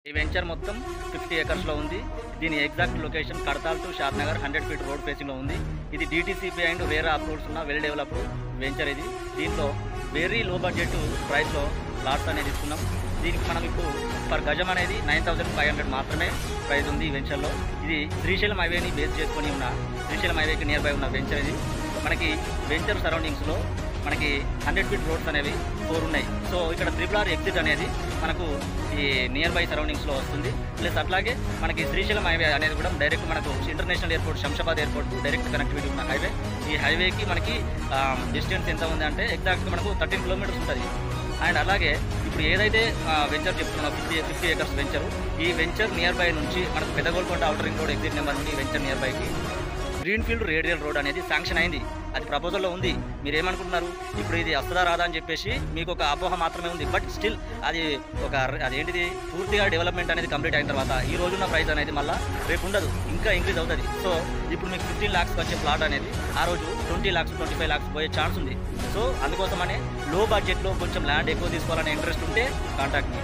ఈ వెంచర్ మొత్తం 50 ఏకర్స్లో ఉంది. దీని exact location Kadthal to Shadnagar 100 feet road ఫేసింగ్లో ఉంది. ఇది DTCP అండ్ వేరే అప్రూవ్స్ ఉన్న వెల్ డెవలప్డ్ వెంచర్ ఇది. దీంట్లో వెరీ లో బడ్జెట్ ప్రైస్లో ప్లాట్స్ అనేది ఇస్తున్నాం. దీనికి మనం ఇప్పుడు పర్ గజం అనేది 9,500 మాత్రమే ప్రైస్ ఉంది ఈ వెంచర్లో. ఇది శ్రీశైలం హైవేని బేస్ చేసుకొని ఉన్న శ్రీశైలం హైవేకి నియర్ బై ఉన్న వెంచర్ ఇది. మనకి వెంచర్ సరౌండింగ్స్లో మనకి 100 ఫీట్ రోడ్స్ అనేవి 4 ఉన్నాయి. సో ఇక్కడ RRR ఎగ్జిట్ అనేది మనకు ఈ నియర్ బై సరౌండింగ్స్లో వస్తుంది. ప్లస్ అట్లాగే మనకి శ్రీశైలం హైవే అనేది కూడా డైరెక్ట్ మనకు international airport Shamshabad airport direct connectivity ఉన్న హైవే. ఈ హైవేకి మనకి డిస్టెన్స్ ఎంత ఉంది అంటే ఎగ్జాక్ట్గా మనకు 13 కిలోమీటర్స్ ఉంటుంది. అండ్ అలాగే ఇప్పుడు ఏదైతే వెంచర్ చెప్తున్నాం 50 ఏకర్స్ వెంచర్, ఈ వెంచర్ నియర్ బై నుంచి మనకు Peddagolkonda outer ring road exit number నుండి వెంచర్ నియర్ బైకి గ్రీన్ఫీల్డ్ రేడియల్ రోడ్ అనేది శాంక్షన్ అయింది. అది ప్రపోజల్లో ఉంది. మీరు ఏమనుకుంటున్నారు, ఇప్పుడు ఇది వస్తుందా రాదా అని చెప్పేసి మీకు ఒక అపోహ మాత్రమే ఉంది. బట్ స్టిల్ అది అదేంటిది పూర్తిగా డెవలప్మెంట్ అనేది కంప్లీట్ అయిన తర్వాత ఈ రోజున్న ప్రైస్ అనేది మళ్ళీ రేపు ఉండదు, ఇంకా ఇంక్రీజ్ అవుతుంది. సో ఇప్పుడు మీకు 15 lakhs వచ్చే ప్లాట్ అనేది ఆ రోజు 20 lakhs 25 lakhs పోయే ఛాన్స్ ఉంది. సో అందుకోసమనే లో బడ్జెట్లో కొంచెం ల్యాండ్ ఎక్కువ తీసుకోవాలనే ఇంట్రెస్ట్ ఉంటే కాంటాక్ట్ మీ.